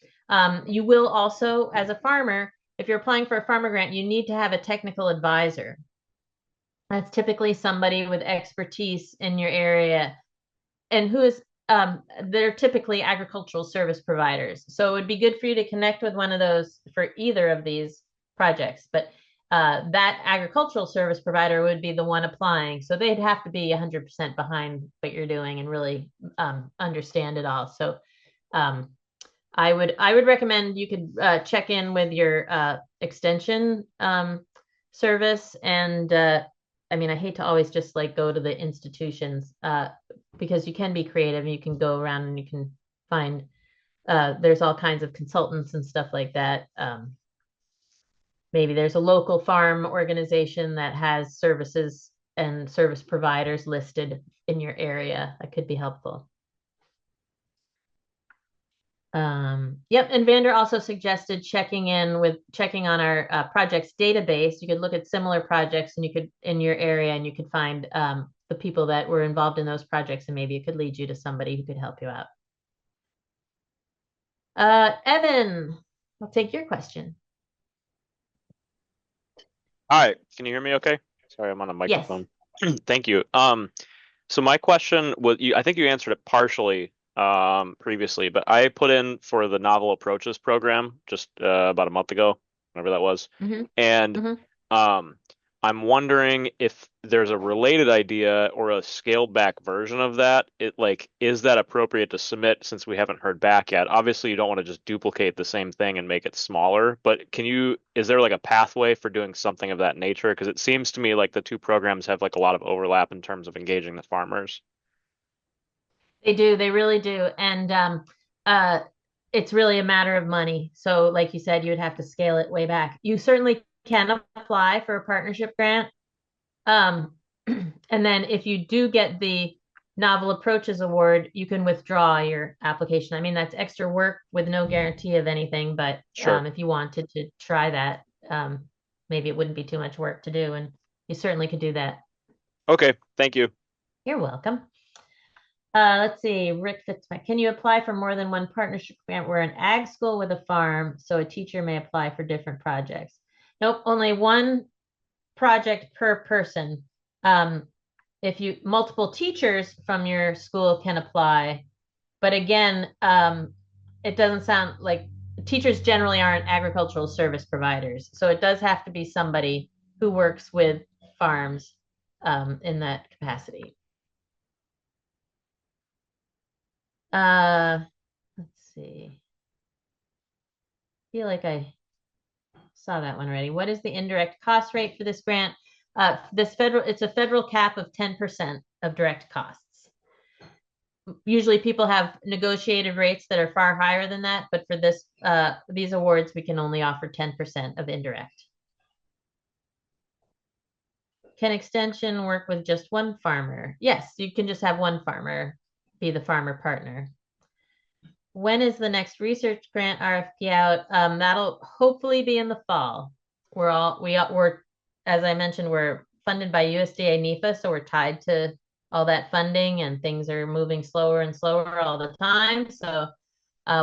You will also, as a farmer, if you're applying for a farmer grant, you need to have a technical advisor. That's typically somebody with expertise in your area, and they're typically agricultural service providers. So it would be good for you to connect with one of those for either of these projects. But that agricultural service provider would be the one applying. So they'd have to be 100% behind what you're doing and really understand it all. So I would recommend you could check in with your extension service. And I mean, I hate to always just go to the institutions because you can be creative and you can go around and you can find there's all kinds of consultants and stuff like that. Maybe there's a local farm organization that has services and service providers listed in your area. That could be helpful. Yep, and Vander also suggested checking on our projects database. You could look at similar projects and you could in your area, and you could find the people that were involved in those projects, and maybe it could lead you to somebody who could help you out. Evan, I'll take your question. Hi, can you hear me okay? Sorry, I'm on a microphone. Yes. Thank you. So my question was, I think you answered it partially previously, but I put in for the Novel Approaches program just about a month ago. whatever that was. Mm-hmm. And Mm-hmm. I'm wondering if there's a related idea or a scaled back version of that. Is that appropriate to submit since we haven't heard back yet? Obviously, you don't want to just duplicate the same thing and make it smaller, but is there like a pathway for doing something of that nature? Because it seems to me like the two programs have like a lot of overlap in terms of engaging the farmers. They do, they really do. And it's really a matter of money. So like you said, you would have to scale it way back. You certainly can apply for a partnership grant. And then if you do get the Novel Approaches Award, you can withdraw your application. I mean, that's extra work with no guarantee of anything, but Sure. if you wanted to try that, maybe it wouldn't be too much work to do, and you certainly could do that. Okay, thank you. You're welcome. Let's see, Rick Fitzpatrick. Can you apply for more than one partnership grant? We're an ag school with a farm, so a teacher may apply for different projects. Nope, only one project per person. If multiple teachers from your school can apply, but again, it doesn't sound like teachers generally aren't agricultural service providers, so it does have to be somebody who works with farms in that capacity. Let's see. I feel like I saw that one already. What is the indirect cost rate for this grant? It's a federal cap of 10% of direct costs. Usually people have negotiated rates that are far higher than that, but for these awards, we can only offer 10% of indirect. Can extension work with just one farmer? Yes, you can just have one farmer be the farmer partner. When is the next research grant RFP out? That'll hopefully be in the fall. We're, as I mentioned, we're funded by USDA NEPA, so we're tied to all that funding, and things are moving slower and slower all the time. So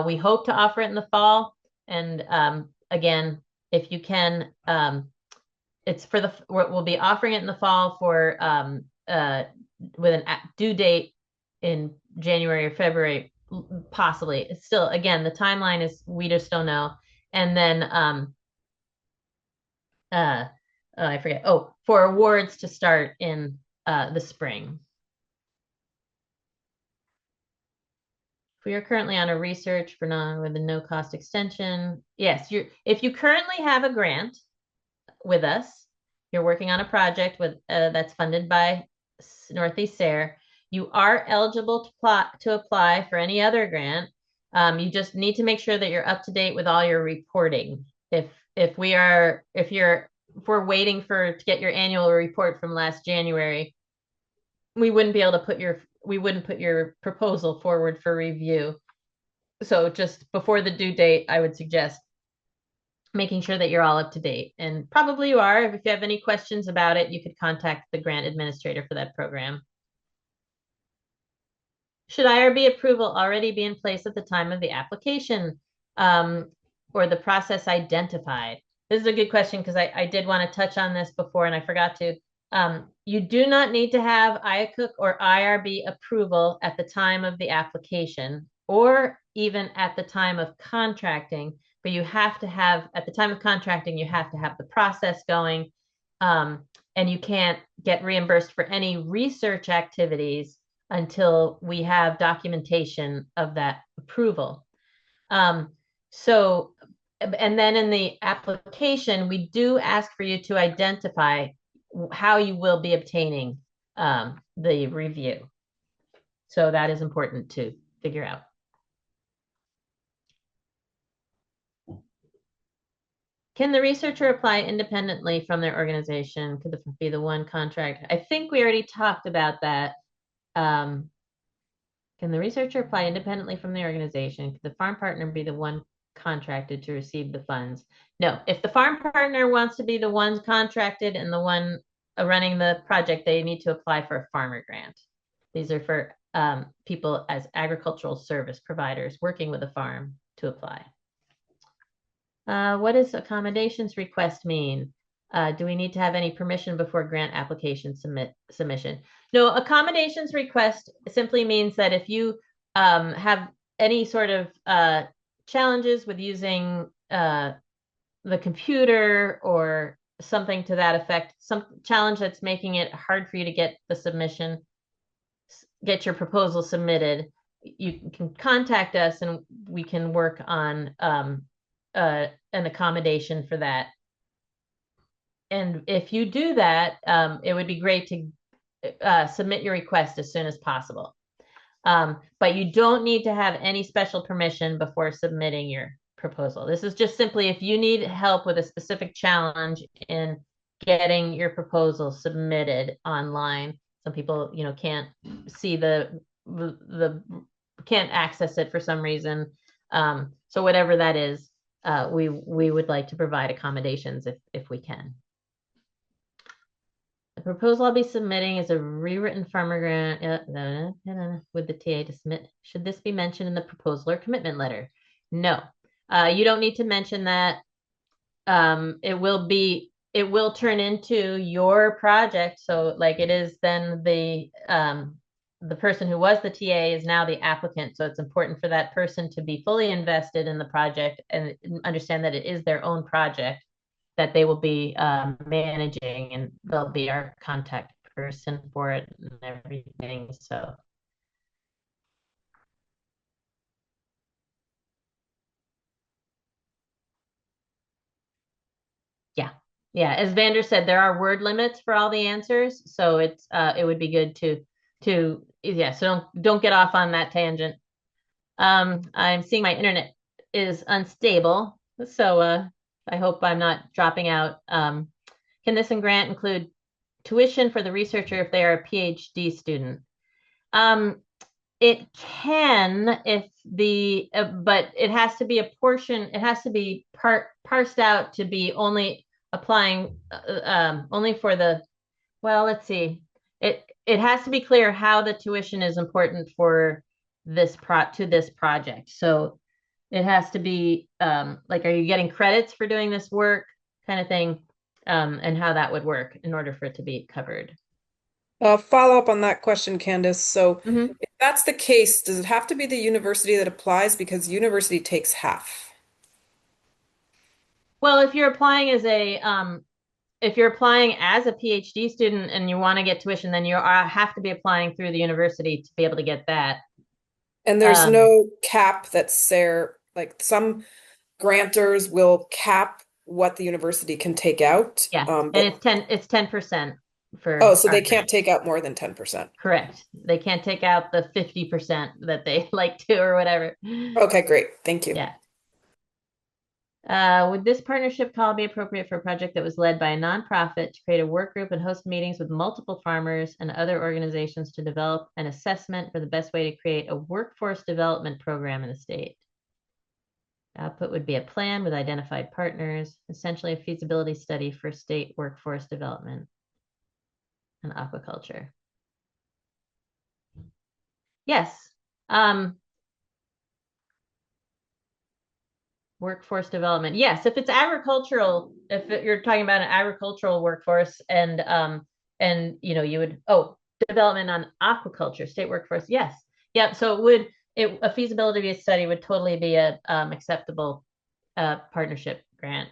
we hope to offer it in the fall. And again, if you can, we'll be offering it in the fall for with a due date in January or February. Possibly. It's still, again, the timeline is, we just don't know. And then I forget. Oh, for awards to start in the spring. We are currently on a research with a no cost extension. Yes, if you currently have a grant with us, you're working on a project with that's funded by Northeast SARE, you are eligible to apply for any other grant. You just need to make sure that you're up to date with all your reporting. If we're waiting to get your annual report from last January, we wouldn't be able to put your proposal forward for review. So just before the due date, I would suggest making sure that you're all up to date, and probably you are. If you have any questions about it, you could contact the grant administrator for that program. Should IRB approval already be in place at the time of the application or the process identified? This is a good question, because I did want to touch on this before and I forgot to. You do not need to have IACUC or IRB approval at the time of the application or even at the time of contracting, but you have to have, at the time of contracting, you have to have the process going, and you can't get reimbursed for any research activities until we have documentation of that approval. And then in the application, we do ask for you to identify how you will be obtaining the review. So that is important to figure out. Can the researcher apply independently from their organization? Could it be the one contract? I think we already talked about that. Can the researcher apply independently from the organization? Could the farm partner be the one contracted to receive the funds? No, if the farm partner wants to be the one contracted and the one running the project, they need to apply for a farmer grant. These are for people as agricultural service providers working with a farm to apply. What does accommodations request mean? Do we need to have any permission before grant application submission? No, accommodations request simply means that if you have any sort of challenges with using the computer or something to that effect, some challenge that's making it hard for you to get your proposal submitted, you can contact us and we can work on an accommodation for that. And if you do that, it would be great to submit your request as soon as possible. But you don't need to have any special permission before submitting your proposal. This is just simply if you need help with a specific challenge in getting your proposal submitted online. Some people, can't see can't access it for some reason. So whatever that is, we would like to provide accommodations if we can. The proposal I'll be submitting is a rewritten farmer grant with the TA to submit. Should this be mentioned in the proposal or commitment letter? No, you don't need to mention that. It will turn into your project. So like it is then the person who was the TA is now the applicant. So it's important for that person to be fully invested in the project and understand that it is their own project that they will be managing, and they'll be our contact person for it and everything. So yeah, as Vander said, there are word limits for all the answers, so it would be good to so don't get off on that tangent. I'm seeing my internet is unstable, so I hope I'm not dropping out. Can this grant include tuition for the researcher if they are a PhD student? It can but it has to be a portion, it has to be parsed out to be only applying only for let's see. It has to be clear how the tuition is important for this project. So it has to be like, are you getting credits for doing this work kind of thing, and how that would work in order for it to be covered. Follow up on that question, Candace. So Mhm. if that's the case, does it have to be the university that applies? Because university takes half. Well, if you're applying as a PhD student and you want to get tuition, then you have to be applying through the university to be able to get that. And there's no cap that's there. Like some grantors will cap what the university can take out. Yeah, and it's 10% for. Oh, so they can't take out more than 10%. Correct. They can't take out the 50% that they like to or whatever. Okay, great. Thank you. Yeah. Would this partnership call be appropriate for a project that was led by a nonprofit to create a work group and host meetings with multiple farmers and other organizations to develop an assessment for the best way to create a workforce development program in the state? Output would be a plan with identified partners, essentially a feasibility study for state workforce development and aquaculture. Yes. Workforce development. Yes, if it's agricultural, if you're talking about an agricultural workforce and you would development on aquaculture, state workforce. Yes. Yep. So a feasibility study would totally be a acceptable partnership grant.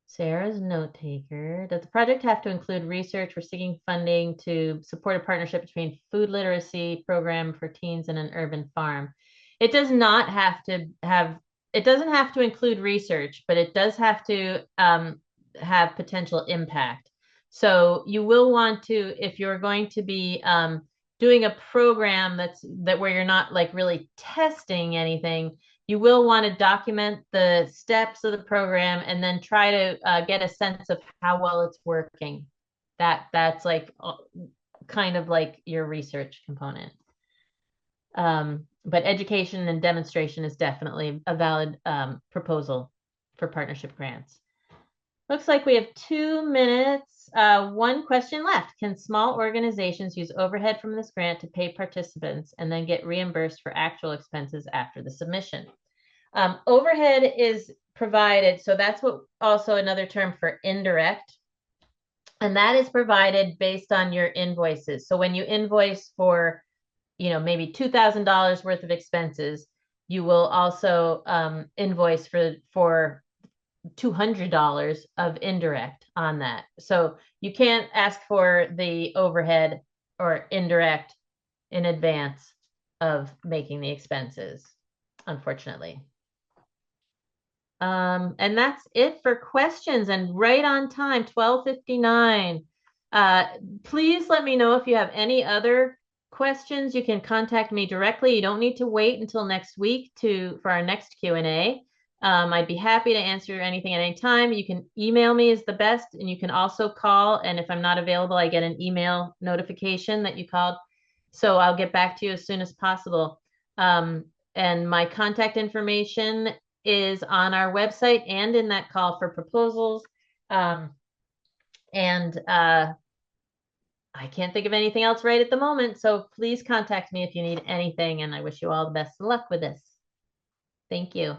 Sarah's note taker. Does the project have to include research? We're seeking funding to support a partnership between food literacy program for teens and an urban farm. It does not have to have, it doesn't have to include research, but it does have to have potential impact. So you will want to, if you're going to be doing a program where you're not like really testing anything, you will want to document the steps of the program and then try to get a sense of how well it's working. That's like kind of like your research component. But education and demonstration is definitely a valid proposal for partnership grants. Looks like we have 2 minutes. One question left. Can small organizations use overhead from this grant to pay participants and then get reimbursed for actual expenses after the submission? Overhead is provided, so that's what also another term for indirect. And that is provided based on your invoices. So when you invoice for maybe $2,000 worth of expenses, you will also invoice for $200 of indirect on that. So you can't ask for the overhead or indirect in advance of making the expenses, unfortunately. And that's it for questions, and right on time, 12:59. Please let me know if you have any other questions. You can contact me directly. You don't need to wait until next week for our next Q&A. I'd be happy to answer anything at any time. You can email me is the best, and you can also call. And if I'm not available, I get an email notification that you called. So I'll get back to you as soon as possible. And my contact information is on our website and in that call for proposals. I can't think of anything else right at the moment. So please contact me if you need anything. And I wish you all the best of luck with this. Thank you.